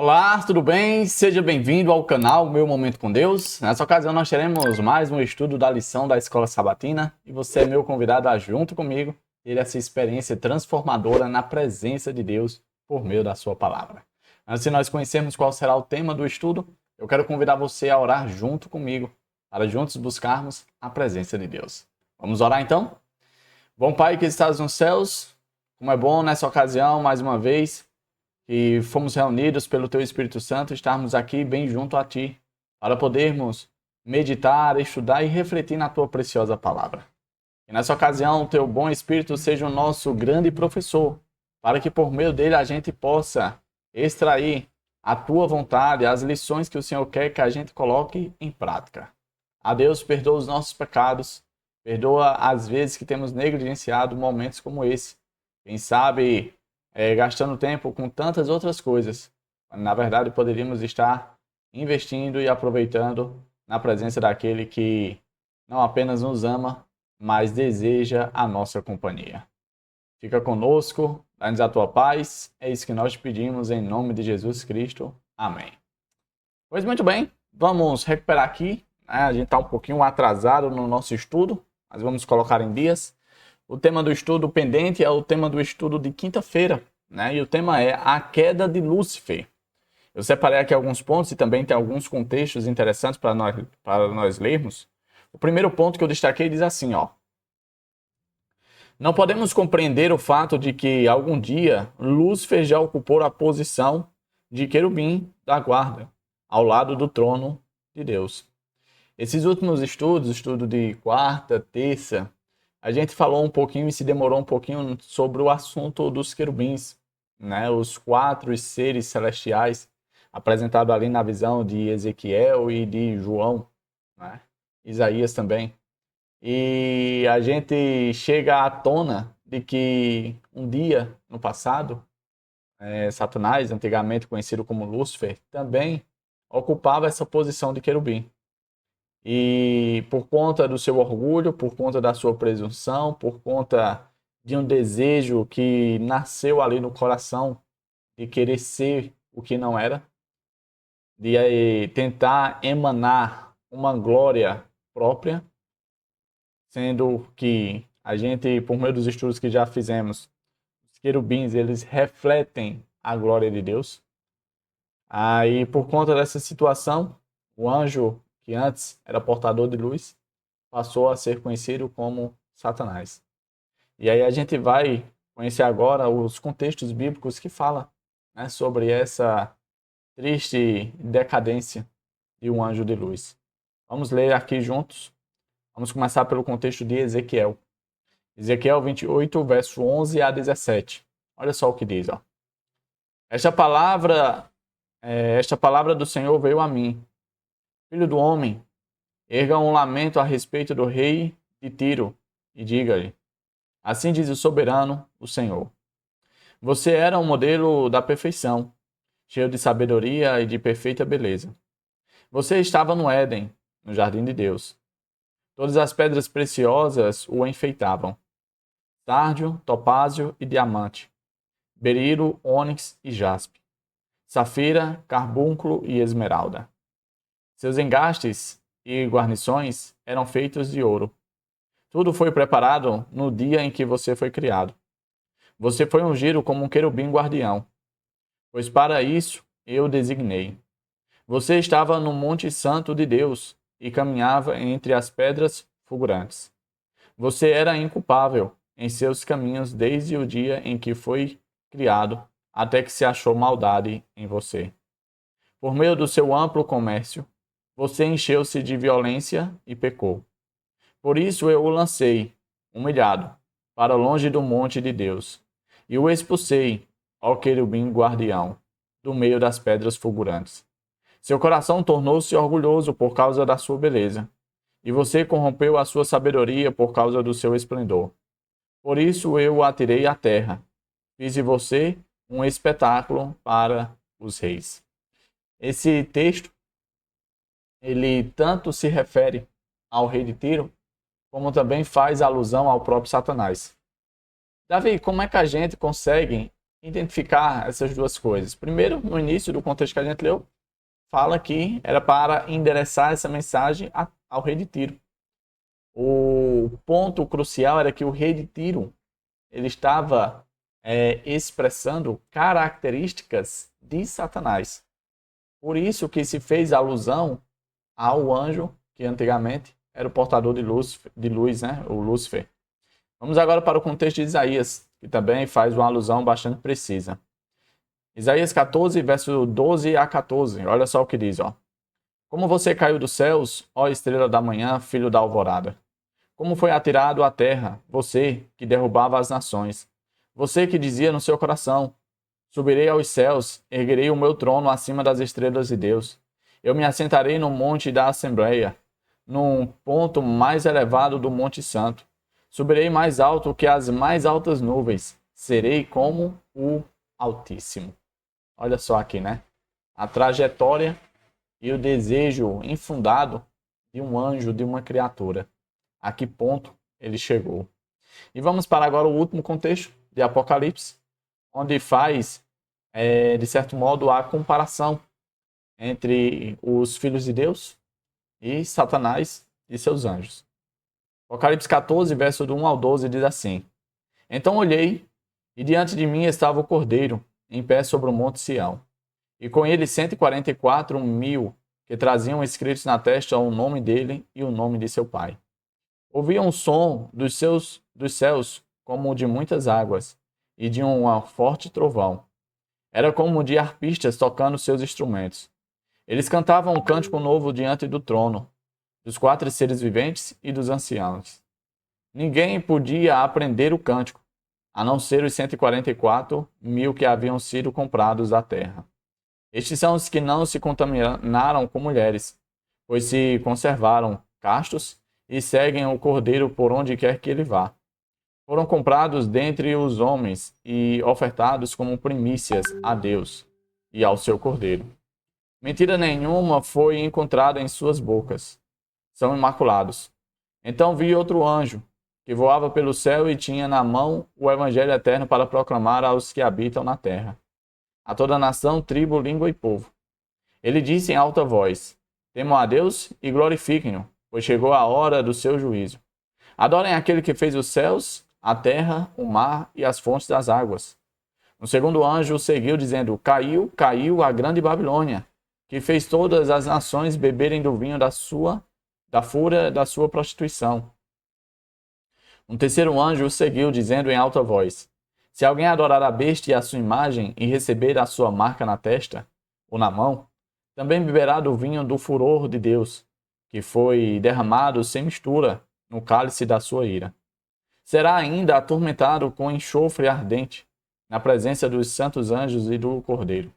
Olá, tudo bem? Seja bem-vindo ao canal Meu Momento com Deus. Nessa ocasião nós teremos mais um estudo da lição da Escola Sabatina e você é meu convidado a, junto comigo, ter essa experiência transformadora na presença de Deus por meio da sua palavra. Antes de nós conhecermos qual será o tema do estudo, eu quero convidar você a orar junto comigo, para juntos buscarmos a presença de Deus. Vamos orar então? Bom Pai que estás nos céus, como é bom nessa ocasião, mais uma vez, e fomos reunidos pelo Teu Espírito Santo, estarmos aqui bem junto a Ti, para podermos meditar, estudar e refletir na Tua preciosa palavra. E nessa ocasião, o Teu bom Espírito seja o nosso grande professor, para que por meio dele a gente possa extrair a Tua vontade, as lições que o Senhor quer que a gente coloque em prática. A Deus, perdoa os nossos pecados, perdoa as vezes que temos negligenciado momentos como esse. Quem sabe gastando tempo com tantas outras coisas. Na verdade, poderíamos estar investindo e aproveitando na presença daquele que não apenas nos ama, mas deseja a nossa companhia. Fica conosco, dá-nos a tua paz, é isso que nós te pedimos em nome de Jesus Cristo. Amém. Pois muito bem, vamos recuperar aqui, né? A gente está um pouquinho atrasado no nosso estudo, mas vamos colocar em dias. O tema do estudo pendente é o tema do estudo de quinta-feira, né? E o tema é a queda de Lúcifer. Eu separei aqui alguns pontos e também tem alguns contextos interessantes para nós lermos. O primeiro ponto que eu destaquei diz assim, ó. Não podemos compreender o fato de que, algum dia, Lúcifer já ocupou a posição de querubim da guarda, ao lado do trono de Deus. Esses últimos estudos, estudo de quarta, terça, a gente falou um pouquinho e se demorou um pouquinho sobre o assunto dos querubins, né? Os 4 seres celestiais apresentados ali na visão de Ezequiel e de João, né? Isaías também. E a gente chega à tona de que um dia, no passado, Satanás, antigamente conhecido como Lúcifer, também ocupava essa posição de querubim. E por conta do seu orgulho, por conta da sua presunção, por conta de um desejo que nasceu ali no coração de querer ser o que não era, de tentar emanar uma glória própria, sendo que a gente, por meio dos estudos que já fizemos, os querubins, eles refletem a glória de Deus. Aí, por conta dessa situação, o anjo, que antes era portador de luz, passou a ser conhecido como Satanás. E aí a gente vai conhecer agora os contextos bíblicos que falam, né, sobre essa triste decadência de um anjo de luz. Vamos ler aqui juntos. Vamos começar pelo contexto de Ezequiel. Ezequiel 28, verso 11 a 17. Olha só o que diz, ó. Esta palavra do Senhor veio a mim. Filho do homem, erga um lamento a respeito do rei de Tiro e diga-lhe: assim diz o soberano, o Senhor. Você era um modelo da perfeição, cheio de sabedoria e de perfeita beleza. Você estava no Éden, no jardim de Deus. Todas as pedras preciosas o enfeitavam: sárdio, topázio e diamante, berilo, ônix e jaspe, safira, carbúnculo e esmeralda. Seus engastes e guarnições eram feitos de ouro. Tudo foi preparado no dia em que você foi criado. Você foi ungido como um querubim guardião, pois para isso eu o designei. Você estava no Monte Santo de Deus e caminhava entre as pedras fulgurantes. Você era inculpável em seus caminhos desde o dia em que foi criado, até que se achou maldade em você. Por meio do seu amplo comércio, você encheu-se de violência e pecou. Por isso eu o lancei, humilhado, para longe do monte de Deus, e o expulsei, ó querubim guardião, do meio das pedras fulgurantes. Seu coração tornou-se orgulhoso por causa da sua beleza, e você corrompeu a sua sabedoria por causa do seu esplendor. Por isso eu o atirei à terra, fiz de você um espetáculo para os reis. Esse texto, ele tanto se refere ao rei de Tiro, como também faz alusão ao próprio Satanás. Davi, como é que a gente consegue identificar essas duas coisas. Primeiro, no início do contexto que a gente leu, fala que era para endereçar essa mensagem ao rei de Tiro. O ponto crucial era que o rei de Tiro ele estava expressando características de Satanás. Por isso que se fez alusão ao anjo que antigamente era o portador de luz, né? O Lúcifer. Vamos agora para o contexto de Isaías, que também faz uma alusão bastante precisa. Isaías 14, verso 12 a 14. Olha só o que diz, ó. Como você caiu dos céus, ó estrela da manhã, filho da alvorada. Como foi atirado à terra, você que derrubava as nações. Você que dizia no seu coração, subirei aos céus, erguerei o meu trono acima das estrelas de Deus. Eu me assentarei no monte da Assembleia, num ponto mais elevado do Monte Santo. Subirei mais alto que as mais altas nuvens. Serei como o Altíssimo. Olha só aqui, né? A trajetória e o desejo infundado de um anjo, de uma criatura. A que ponto ele chegou. E vamos para agora o último contexto de Apocalipse, onde faz, de certo modo, a comparação entre os filhos de Deus e Satanás e seus anjos. Apocalipse 14, verso do 1 ao 12, diz assim: Então olhei, e diante de mim estava o Cordeiro, em pé sobre o monte Sião, e com ele 144.000, que traziam escritos na testa o nome dele e o nome de seu pai. Ouvia um som dos céus como o de muitas águas, e de um forte trovão. Era como de arpistas tocando seus instrumentos. Eles cantavam um cântico novo diante do trono, dos 4 seres viventes e dos anciãos. Ninguém podia aprender o cântico, a não ser os 144.000 que haviam sido comprados da terra. Estes são os que não se contaminaram com mulheres, pois se conservaram castos e seguem o Cordeiro por onde quer que ele vá. Foram comprados dentre os homens e ofertados como primícias a Deus e ao seu Cordeiro. Mentira nenhuma foi encontrada em suas bocas. São imaculados. Então vi outro anjo, que voava pelo céu e tinha na mão o evangelho eterno para proclamar aos que habitam na terra, a toda nação, tribo, língua e povo. Ele disse em alta voz: Temam a Deus e glorifiquem-no, pois chegou a hora do seu juízo. Adorem aquele que fez os céus, a terra, o mar e as fontes das águas. O segundo anjo seguiu dizendo: Caiu, caiu a grande Babilônia, que fez todas as nações beberem do vinho da fúria da sua prostituição. Um terceiro anjo o seguiu dizendo em alta voz: Se alguém adorar a besta e a sua imagem e receber a sua marca na testa ou na mão, também beberá do vinho do furor de Deus, que foi derramado sem mistura no cálice da sua ira. Será ainda atormentado com enxofre ardente, na presença dos santos anjos e do Cordeiro.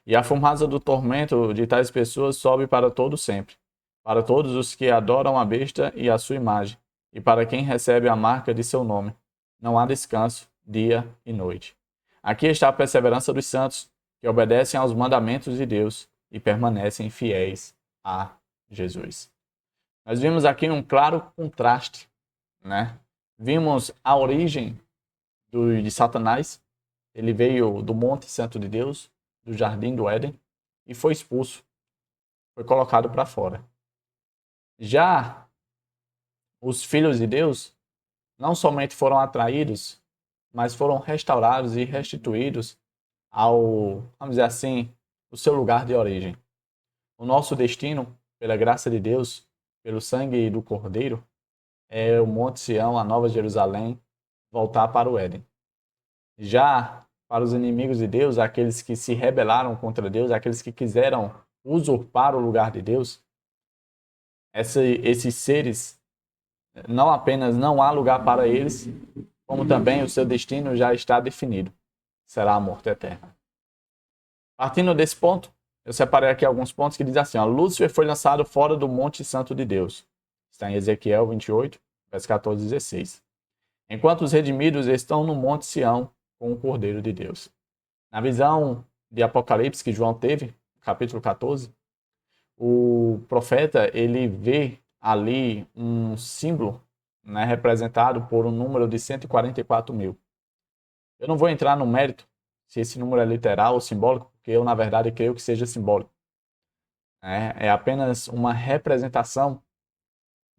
E a fumaça do tormento de tais pessoas sobe para todo sempre, para todos os que adoram a besta e a sua imagem, e para quem recebe a marca de seu nome. Não há descanso, dia e noite. Aqui está a perseverança dos santos, que obedecem aos mandamentos de Deus e permanecem fiéis a Jesus. Nós vimos aqui um claro contraste, né? Vimos a origem de Satanás. Ele veio do Monte Santo de Deus, do Jardim do Éden, e foi expulso. Foi colocado para fora. Já os filhos de Deus não somente foram atraídos, mas foram restaurados e restituídos ao, vamos dizer assim, o seu lugar de origem. O nosso destino, pela graça de Deus, pelo sangue do Cordeiro, é o Monte Sião, a Nova Jerusalém, voltar para o Éden. Já para os inimigos de Deus, aqueles que se rebelaram contra Deus, aqueles que quiseram usurpar o lugar de Deus, esses seres, não apenas não há lugar para eles, como também o seu destino já está definido. Será a morte eterna. Partindo desse ponto, eu separei aqui alguns pontos que dizem assim, ó, Lúcifer foi lançado fora do Monte Santo de Deus. Está em Ezequiel 28, verso 14 e 16. Enquanto os redimidos estão no Monte Sião com o Cordeiro de Deus. Na visão de Apocalipse que João teve, capítulo 14, o profeta ele vê ali um símbolo, né, representado por um número de 144.000. Eu não vou entrar no mérito se esse número é literal ou simbólico, porque eu, na verdade, creio que seja simbólico. É apenas uma representação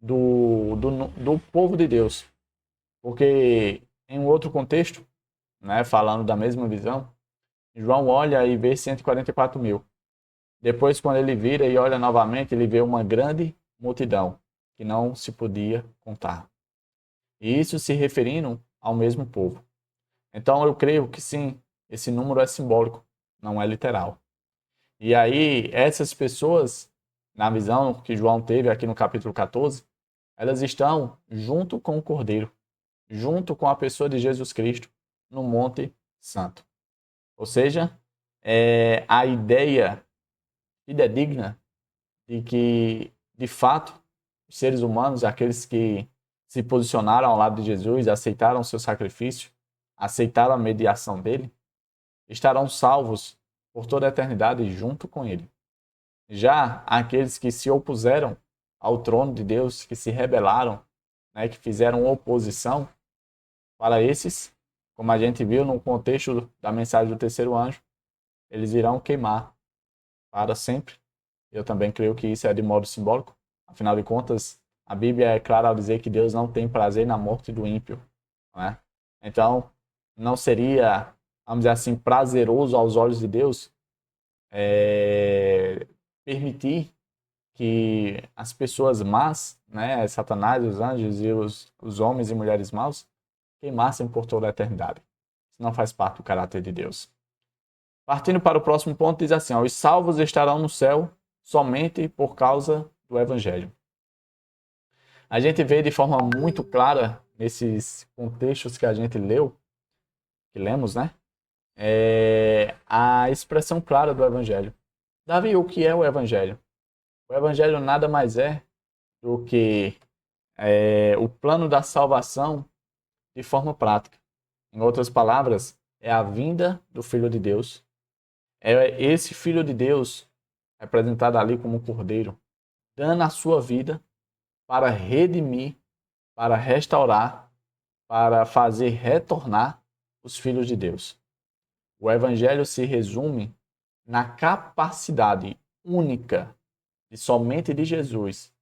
do povo de Deus. Porque em um outro contexto, né, falando da mesma visão, João olha e vê 144 mil. Depois, quando ele vira e olha novamente, ele vê uma grande multidão que não se podia contar. E isso se referindo ao mesmo povo. Então, eu creio que sim, esse número é simbólico, não é literal. E aí, essas pessoas, na visão que João teve aqui no capítulo 14, elas estão junto com o Cordeiro, junto com a pessoa de Jesus Cristo, no Monte Santo. Ou seja, a ideia fidedigna de que, de fato, os seres humanos, aqueles que se posicionaram ao lado de Jesus, aceitaram o seu sacrifício, aceitaram a mediação dele, estarão salvos por toda a eternidade junto com ele. Já aqueles que se opuseram ao trono de Deus, que se rebelaram, né, que fizeram oposição, para esses, como a gente viu no contexto da mensagem do terceiro anjo, eles irão queimar para sempre. Eu também creio que isso é de modo simbólico. Afinal de contas, a Bíblia é clara ao dizer que Deus não tem prazer na morte do ímpio. Não é? Então, não seria, vamos dizer assim, prazeroso aos olhos de Deus permitir que as pessoas más, né, Satanás, os anjos e os homens e mulheres maus, queimassem por toda a eternidade. Isso não faz parte do caráter de Deus. Partindo para o próximo ponto, diz assim: ó, os salvos estarão no céu somente por causa do Evangelho. A gente vê de forma muito clara nesses contextos que a gente leu, que lemos, né? A expressão clara do Evangelho. Davi, o que é o Evangelho? O Evangelho nada mais é do que o plano da salvação de forma prática. Em outras palavras, é a vinda do Filho de Deus. É esse Filho de Deus, representado ali como Cordeiro, dando a sua vida para redimir, para restaurar, para fazer retornar os filhos de Deus. O Evangelho se resume na capacidade única e somente de Jesus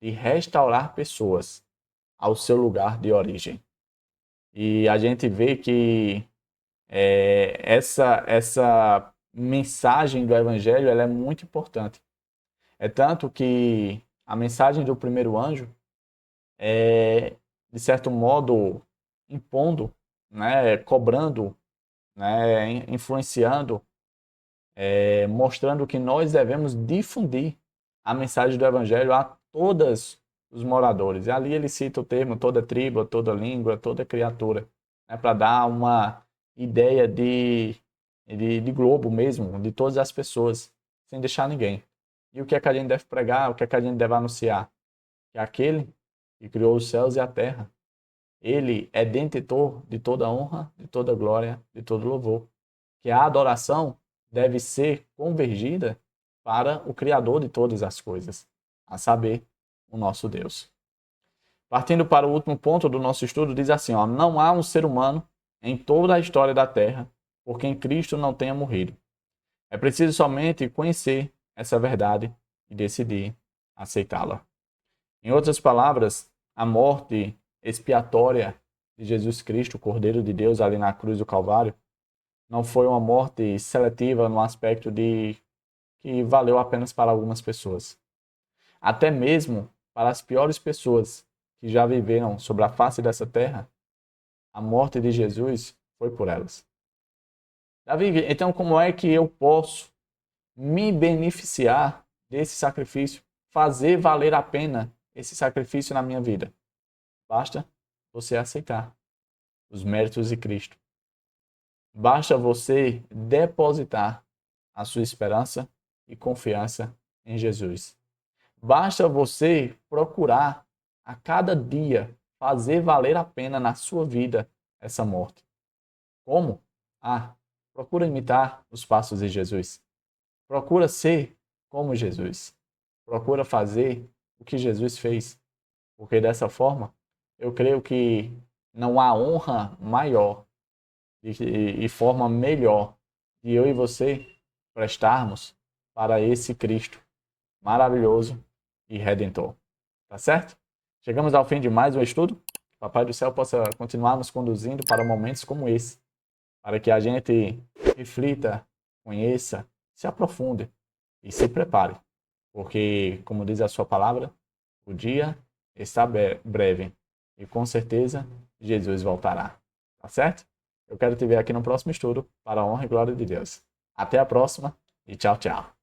de restaurar pessoas ao seu lugar de origem. E a gente vê que essa mensagem do Evangelho ela é muito importante. É tanto que a mensagem do primeiro anjo é, de certo modo, impondo, né, cobrando, né, influenciando, mostrando que nós devemos difundir a mensagem do Evangelho a todos os moradores. E ali ele cita o termo toda tribo, toda língua, toda criatura, né, para dar uma ideia de globo mesmo, de todas as pessoas, sem deixar ninguém. E o que é que a gente deve pregar, o que é que a gente deve anunciar? Que aquele que criou os céus e a terra, ele é detentor de toda honra, de toda glória, de todo louvor. Que a adoração deve ser convergida para o Criador de todas as coisas, a saber, o nosso Deus. Partindo para o último ponto do nosso estudo, diz assim, ó, não há um ser humano em toda a história da Terra por quem Cristo não tenha morrido. É preciso somente conhecer essa verdade e decidir aceitá-la. Em outras palavras, a morte expiatória de Jesus Cristo, o Cordeiro de Deus, ali na cruz do Calvário, não foi uma morte seletiva no aspecto de que valeu apenas para algumas pessoas. Até mesmo para as piores pessoas que já viveram sobre a face dessa terra, a morte de Jesus foi por elas. Davi, então como é que eu posso me beneficiar desse sacrifício, fazer valer a pena esse sacrifício na minha vida? Basta você aceitar os méritos de Cristo. Basta você depositar a sua esperança e confiança em Jesus. Basta você procurar a cada dia fazer valer a pena na sua vida essa morte. Como? Procura imitar os passos de Jesus. Procura ser como Jesus. Procura fazer o que Jesus fez. Porque dessa forma, eu creio que não há honra maior e forma melhor de eu e você prestarmos para esse Cristo maravilhoso e redentor. Tá certo? Chegamos ao fim de mais um estudo. Papai do céu possa continuar nos conduzindo para momentos como esse, para que a gente reflita, conheça, se aprofunde e se prepare, porque, como diz a sua palavra, o dia está breve e com certeza Jesus voltará. Tá certo? Eu quero te ver aqui no próximo estudo, para a honra e glória de Deus. Até a próxima e tchau, tchau.